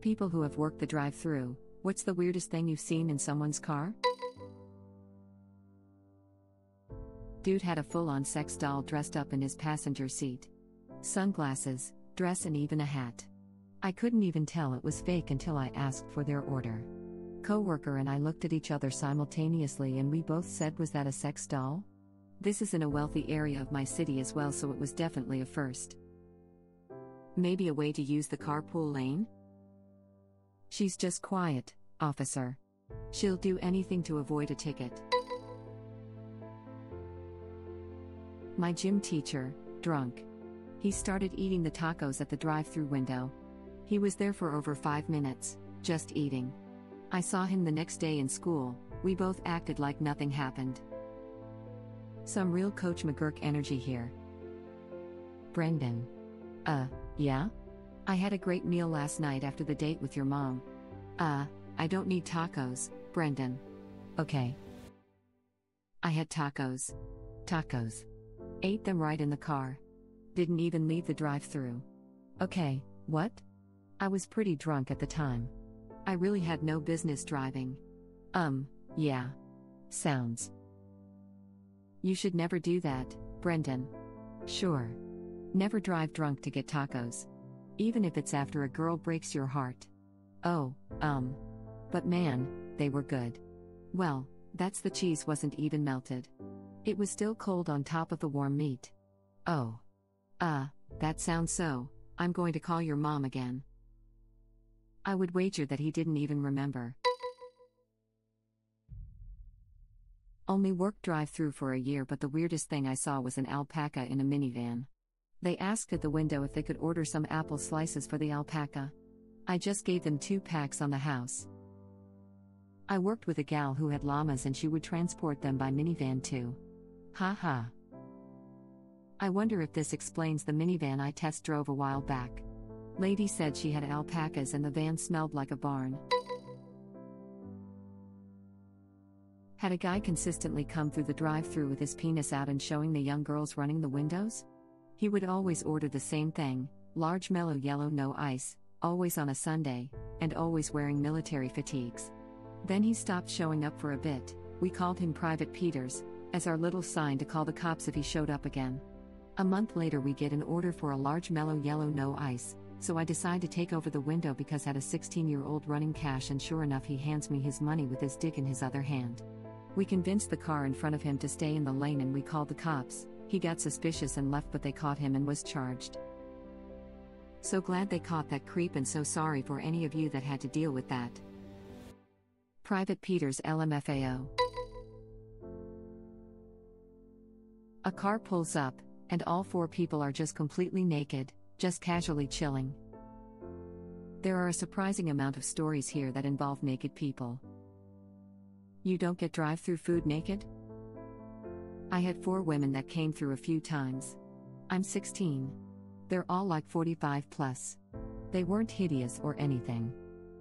People who have worked the drive-thru, what's the weirdest thing you've seen in someone's car? Dude had a full-on sex doll dressed up in his passenger seat. Sunglasses, dress and even a hat. I couldn't even tell it was fake until I asked for their order. Coworker and I looked at each other simultaneously and we both said, was that a sex doll? This is in a wealthy area of my city as well, so it was definitely a first. Maybe a way to use the carpool lane? She's just quiet, officer. She'll do anything to avoid a ticket. My gym teacher, drunk. He started eating the tacos at the drive-thru window. He was there for over 5 minutes, just eating. I saw him the next day in school. We both acted like nothing happened. Some real Coach McGurk energy here. Brendan. Yeah? I had a great meal last night after the date with your mom. I don't need tacos, Brendan. Okay. I had tacos. Tacos. Ate them right in the car. Didn't even leave the drive-thru. Okay, what? I was pretty drunk at the time. I really had no business driving. Yeah. Sounds. You should never do that, Brendan. Sure. Never drive drunk to get tacos. Even if it's after a girl breaks your heart. Oh, but man, they were good. Well, that's the cheese wasn't even melted. It was still cold on top of the warm meat. Oh. That sounds so. I'm going to call your mom again. I would wager that he didn't even remember. Only worked drive-thru for a year, but the weirdest thing I saw was an alpaca in a minivan. They asked at the window if they could order some apple slices for the alpaca. I just gave them 2 packs on the house. I worked with a gal who had llamas and she would transport them by minivan too. Ha. I wonder if this explains the minivan I test drove a while back. Lady said she had alpacas and the van smelled like a barn. Had a guy consistently come through the drive-thru with his penis out and showing the young girls running the windows? He would always order the same thing, large mellow yellow no ice, always on a Sunday, and always wearing military fatigues. Then he stopped showing up for a bit. We called him Private Peters, as our little sign to call the cops if he showed up again. A month later we get an order for a large mellow yellow no ice, so I decide to take over the window because had a 16-year-old running cash, and sure enough he hands me his money with his dick in his other hand. We convinced the car in front of him to stay in the lane and we called the cops. He got suspicious and left, but they caught him and was charged. So glad they caught that creep and so sorry for any of you that had to deal with that. Private Peters LMFAO. A car pulls up, and all 4 people are just completely naked, just casually chilling. There are a surprising amount of stories here that involve naked people. You don't get drive-thru food naked? I had 4 women that came through a few times. I'm 16. They're all like 45 plus. They weren't hideous or anything.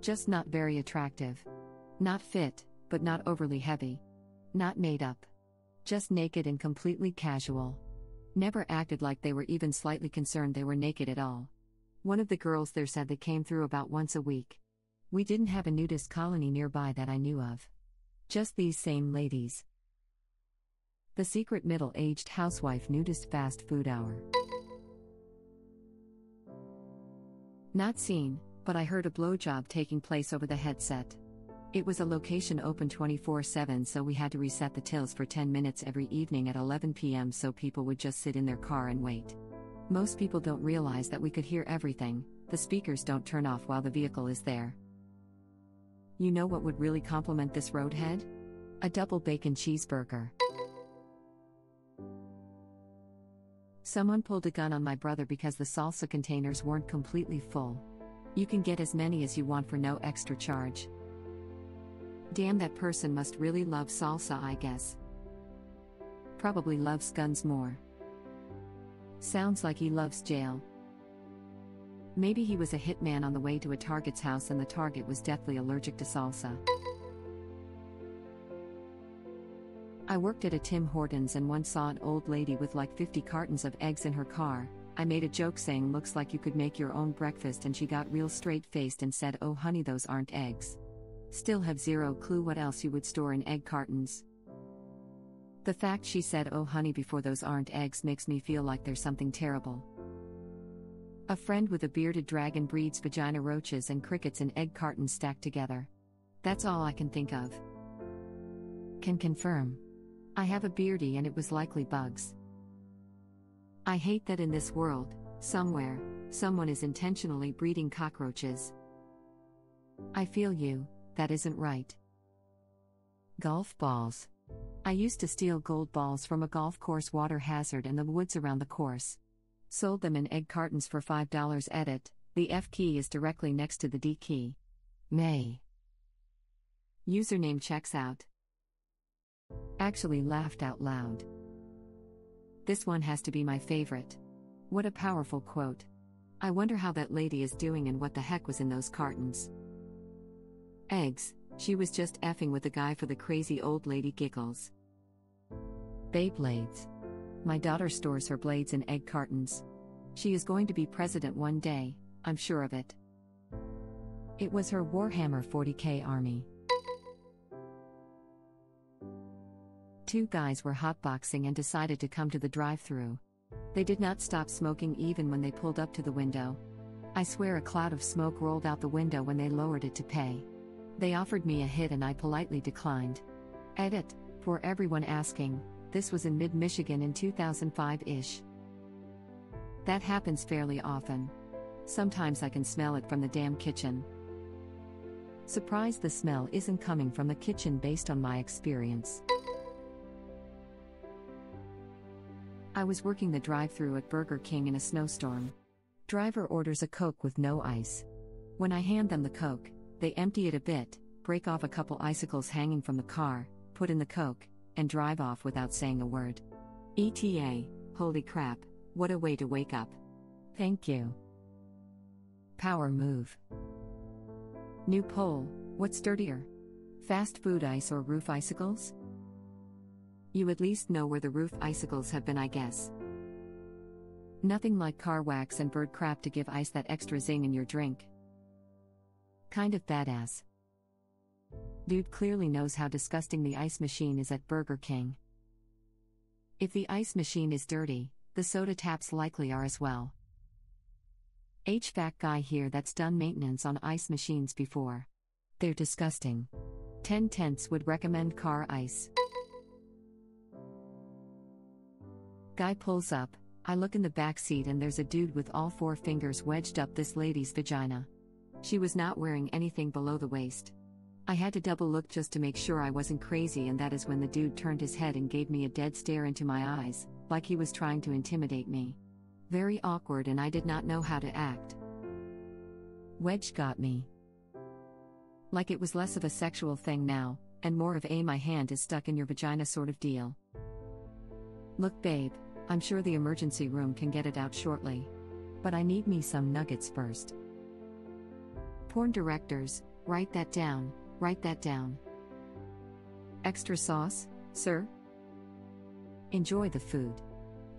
Just not very attractive. Not fit, but not overly heavy. Not made up. Just naked and completely casual. Never acted like they were even slightly concerned they were naked at all. One of the girls there said they came through about once a week. We didn't have a nudist colony nearby that I knew of. Just these same ladies. The secret middle-aged housewife nudist fast food hour. Not seen, but I heard a blowjob taking place over the headset. It was a location open 24/7, so we had to reset the tills for 10 minutes every evening at 11 p.m. so people would just sit in their car and wait. Most people don't realize that we could hear everything. The speakers don't turn off while the vehicle is there. You know what would really complement this roadhead? A double bacon cheeseburger. Someone pulled a gun on my brother because the salsa containers weren't completely full. You can get as many as you want for no extra charge. Damn, that person must really love salsa, I guess. Probably loves guns more. Sounds like he loves jail. Maybe he was a hitman on the way to a target's house and the target was deathly allergic to salsa. I worked at a Tim Hortons and once saw an old lady with like 50 cartons of eggs in her car. I made a joke saying looks like you could make your own breakfast, and she got real straight-faced and said, "Oh honey, those aren't eggs." Still have zero clue what else you would store in egg cartons. The fact she said "oh honey" before "those aren't eggs" makes me feel like there's something terrible. A friend with a bearded dragon breeds vagina roaches and crickets in egg cartons stacked together. That's all I can think of. Can confirm. I have a beardy and it was likely bugs. I hate that in this world, somewhere, someone is intentionally breeding cockroaches. I feel you, that isn't right. Golf balls. I used to steal gold balls from a golf course water hazard in the woods around the course. Sold them in egg cartons for $5. Edit, the F key is directly next to the D key. May. Username checks out. Actually laughed out loud. This one has to be my favorite. What a powerful quote. I wonder how that lady is doing and what the heck was in those cartons. Eggs, she was just effing with the guy for the crazy old lady giggles. Beyblades. My daughter stores her blades in egg cartons. She is going to be president one day, I'm sure of it. It was her Warhammer 40K army. Two guys were hotboxing and decided to come to the drive-thru. They did not stop smoking even when they pulled up to the window. I swear a cloud of smoke rolled out the window when they lowered it to pay. They offered me a hit and I politely declined. Edit, for everyone asking, this was in mid-Michigan in 2005-ish. That happens fairly often. Sometimes I can smell it from the damn kitchen. Surprised the smell isn't coming from the kitchen based on my experience. I was working the drive-thru at Burger King in a snowstorm. Driver orders a Coke with no ice. When I hand them the Coke, they empty it a bit, break off a couple icicles hanging from the car, put in the Coke, and drive off without saying a word. ETA, holy crap, what a way to wake up. Thank you. Power move. New poll, what's dirtier? Fast food ice or roof icicles? You at least know where the roof icicles have been, I guess. Nothing like car wax and bird crap to give ice that extra zing in your drink. Kind of badass. Dude clearly knows how disgusting the ice machine is at Burger King. If the ice machine is dirty, the soda taps likely are as well. HVAC guy here that's done maintenance on ice machines before. They're disgusting. 10 tenths would recommend car ice. Guy pulls up, I look in the back seat and there's a dude with all 4 fingers wedged up this lady's vagina. She was not wearing anything below the waist. I had to double look just to make sure I wasn't crazy, and that is when the dude turned his head and gave me a dead stare into my eyes, like he was trying to intimidate me. Very awkward, and I did not know how to act. Wedge got me. Like it was less of a sexual thing now, and more of a my hand is stuck in your vagina sort of deal. Look babe, I'm sure the emergency room can get it out shortly. But I need me some nuggets first. Porn directors, write that down, write that down. Extra sauce, sir? Enjoy the food.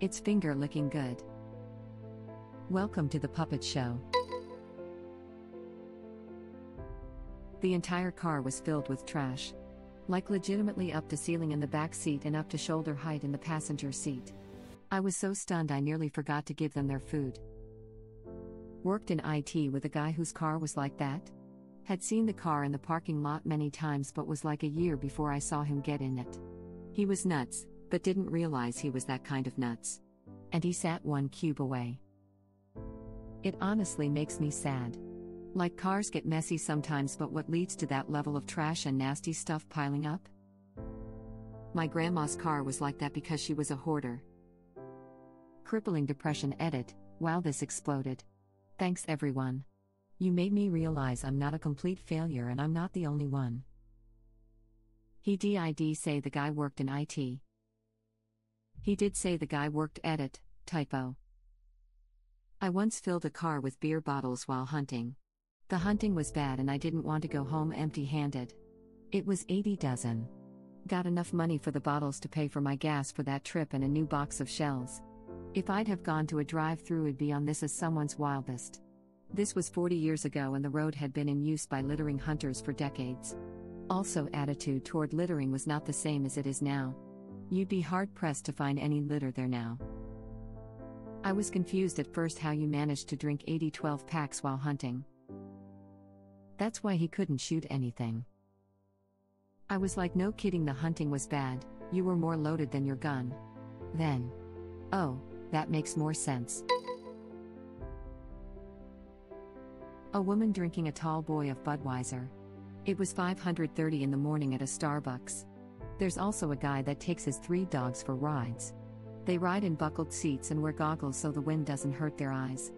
It's finger-licking good. Welcome to the puppet show. The entire car was filled with trash. Like legitimately up to ceiling in the back seat and up to shoulder height in the passenger seat. I was so stunned I nearly forgot to give them their food. Worked in IT with a guy whose car was like that. Had seen the car in the parking lot many times, but was like a year before I saw him get in it. He was nuts, but didn't realize he was that kind of nuts. And he sat 1 cube away. It honestly makes me sad. Like cars get messy sometimes, but what leads to that level of trash and nasty stuff piling up? My grandma's car was like that because she was a hoarder. Crippling depression. Edit, wow, this exploded. Thanks everyone. You made me realize I'm not a complete failure and I'm not the only one. He did say the guy worked in IT. He did say the guy worked. Edit, typo. I once filled a car with beer bottles while hunting. The hunting was bad and I didn't want to go home empty-handed. It was 80 dozen. Got enough money for the bottles to pay for my gas for that trip and a new box of shells. If I'd have gone to a drive-thru, it'd be on this as someone's wildest. This was 40 years ago and the road had been in use by littering hunters for decades. Also, attitude toward littering was not the same as it is now. You'd be hard-pressed to find any litter there now. I was confused at first how you managed to drink 80 12-packs while hunting. That's why he couldn't shoot anything. I was like, no kidding, the hunting was bad, you were more loaded than your gun. Then. Oh, that makes more sense. A woman drinking a tall boy of Budweiser. It was 5:30 in the morning at a Starbucks. There's also a guy that takes his 3 dogs for rides. They ride in buckled seats and wear goggles so the wind doesn't hurt their eyes.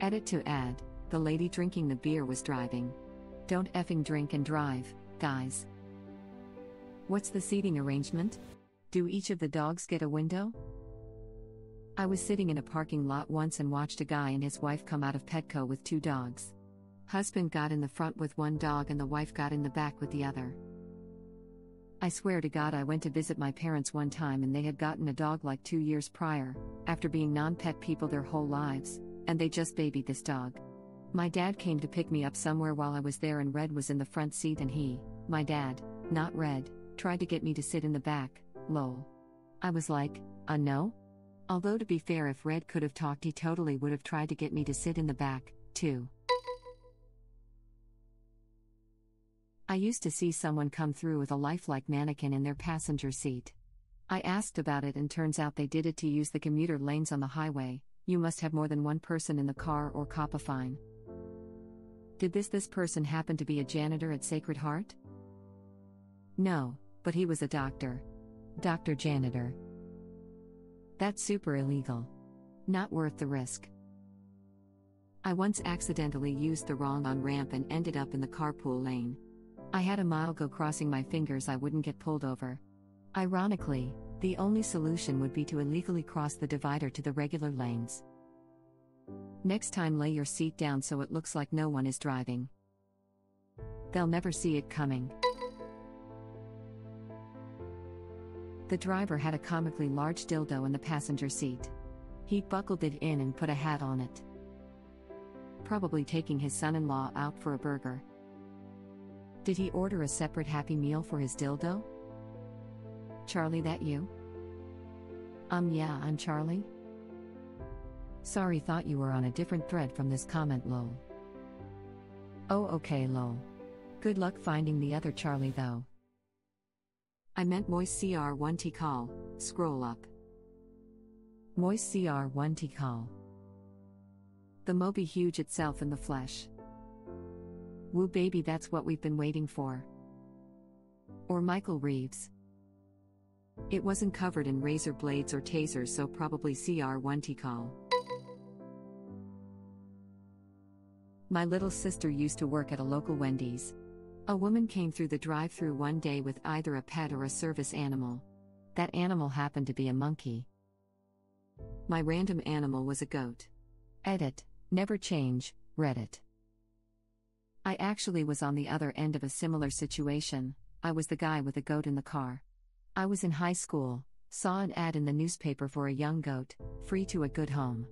Edit to add, the lady drinking the beer was driving. Don't effing drink and drive, guys. What's the seating arrangement? Do each of the dogs get a window? I was sitting in a parking lot once and watched a guy and his wife come out of Petco with 2 dogs. Husband got in the front with 1 dog and the wife got in the back with the other. I swear to God, I went to visit my parents one time and they had gotten a dog like 2 years prior, after being non-pet people their whole lives, and they just babied this dog. My dad came to pick me up somewhere while I was there and Red was in the front seat and he, my dad, not Red, tried to get me to sit in the back, lol. I was like, no? Although to be fair, if Red could have talked, he totally would have tried to get me to sit in the back, too. I used to see someone come through with a lifelike mannequin in their passenger seat. I asked about it and turns out they did it to use the commuter lanes on the highway. You must have more than one person in the car or cop a fine. Did this person happen to be a janitor at Sacred Heart? No, but he was a doctor. Dr. Janitor. That's super illegal. Not worth the risk. I once accidentally used the wrong on-ramp and ended up in the carpool lane. I had a mile go crossing my fingers I wouldn't get pulled over. Ironically, the only solution would be to illegally cross the divider to the regular lanes. Next time, lay your seat down so it looks like no one is driving. They'll never see it coming. The driver had a comically large dildo in the passenger seat. He buckled it in and put a hat on it. Probably taking his son-in-law out for a burger. Did he order a separate Happy Meal for his dildo? Charlie, that you? Yeah, I'm Charlie. Sorry, thought you were on a different thread from this comment, lol. Oh, okay, lol. Good luck finding the other Charlie, though. I meant Moist CR1T call, scroll up. Moist CR1T call. The Moby huge itself in the flesh. Woo baby, that's what we've been waiting for. Or Michael Reeves. It wasn't covered in razor blades or tasers, so probably CR1T call. My little sister used to work at a local Wendy's. A woman came through the drive-thru one day with either a pet or a service animal. That animal happened to be a monkey. My random animal was a goat. Edit, never change, Reddit. I actually was on the other end of a similar situation. I was the guy with a goat in the car. I was in high school, saw an ad in the newspaper for a young goat, free to a good home.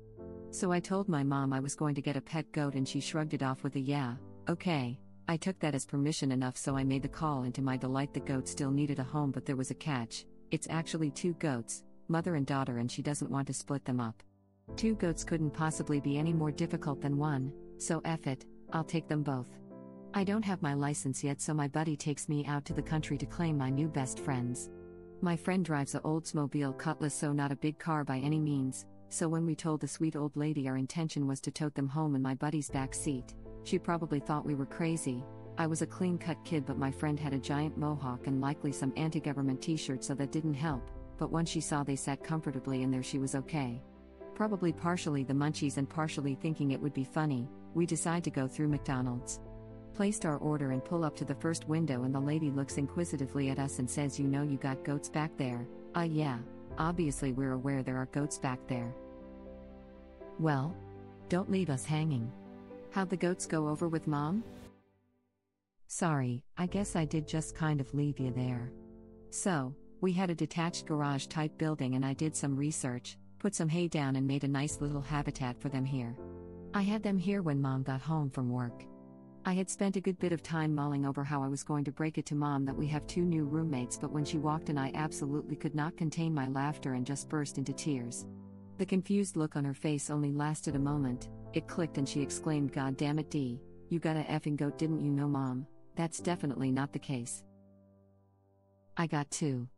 So I told my mom I was going to get a pet goat and she shrugged it off with a yeah, okay. I took that as permission enough, so I made the call, and to my delight the goat still needed a home, but there was a catch. It's actually 2 goats, mother and daughter, and she doesn't want to split them up. 2 goats couldn't possibly be any more difficult than 1, so F it, I'll take them both. I don't have my license yet, so my buddy takes me out to the country to claim my new best friends. My friend drives a Oldsmobile Cutlass, so not a big car by any means, so when we told the sweet old lady our intention was to tote them home in my buddy's back seat, she probably thought we were crazy. I was a clean-cut kid, but my friend had a giant mohawk and likely some anti-government t-shirts, so that didn't help, but once she saw they sat comfortably in there, she was okay. Probably partially the munchies and partially thinking it would be funny, we decide to go through McDonald's. Placed our order and pull up to the first window, and the lady looks inquisitively at us and says, "You know you got goats back there?" Yeah, obviously we're aware there are goats back there. Well, don't leave us hanging. How'd the goats go over with Mom? Sorry, I guess I did just kind of leave you there. So, we had a detached garage type building, and I did some research. put some hay down and made a nice little habitat for them here. I had them here when Mom got home from work. I had spent a good bit of time mulling over how I was going to break it to Mom that we have 2 new roommates, but when she walked in I absolutely could not contain my laughter and just burst into tears. The confused look on her face only lasted a moment. It clicked and she exclaimed, "God damn it, D, you got a effing goat, didn't you know, Mom? That's definitely not the case." I got 2.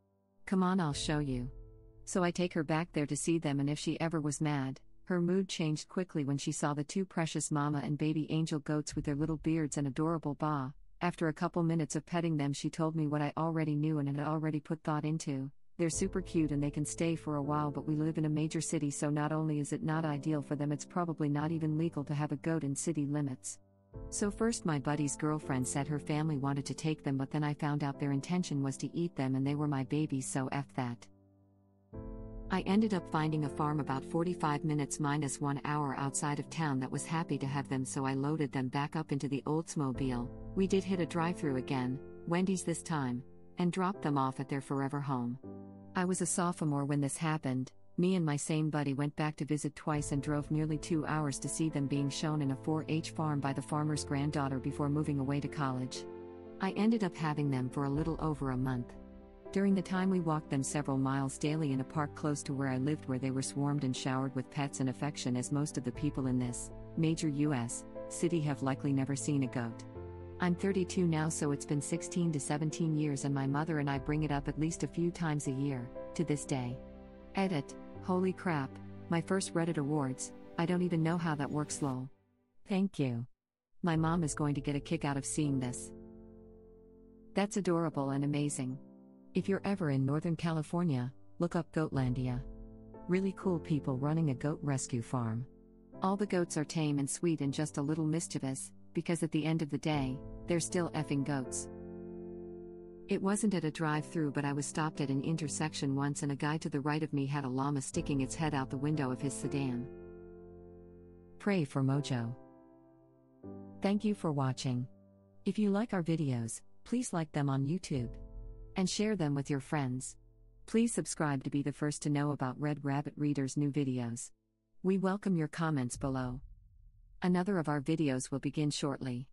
Come on, I'll show you. So I take her back there to see them, and if she ever was mad, her mood changed quickly when she saw the 2 precious mama and baby angel goats with their little beards and adorable ba. After a couple minutes of petting them, she told me what I already knew and had already put thought into. They're super cute and they can stay for a while, but we live in a major city, so not only is it not ideal for them, it's probably not even legal to have a goat in city limits. So first my buddy's girlfriend said her family wanted to take them, but then I found out their intention was to eat them and they were my babies, so F that. I ended up finding a farm about 45 minutes minus 1 hour outside of town that was happy to have them, so I loaded them back up into the Oldsmobile. We did hit a drive-thru again, Wendy's this time, and dropped them off at their forever home. I was a sophomore when this happened. Me and my same buddy went back to visit twice and drove nearly 2 hours to see them being shown in a 4-H farm by the farmer's granddaughter before moving away to college. I ended up having them for a little over a month. During the time we walked them several miles daily in a park close to where I lived, where they were swarmed and showered with pets and affection, as most of the people in this major U.S. city have likely never seen a goat. I'm 32 now, so it's been 16 to 17 years, and my mother and I bring it up at least a few times a year, to this day. Edit. Holy crap, my first Reddit awards, I don't even know how that works, lol. Thank you. My mom is going to get a kick out of seeing this. That's adorable and amazing. If you're ever in Northern California, look up Goatlandia. Really cool people running a goat rescue farm. All the goats are tame and sweet and just a little mischievous, because at the end of the day, they're still effing goats. It wasn't at a drive-thru, but I was stopped at an intersection once and a guy to the right of me had a llama sticking its head out the window of his sedan. Pray for Mojo. Thank you for watching. If you like our videos, please like them on YouTube and share them with your friends. Please subscribe to be the first to know about Red Rabbit Reader's new videos. We welcome your comments below. Another of our videos will begin shortly.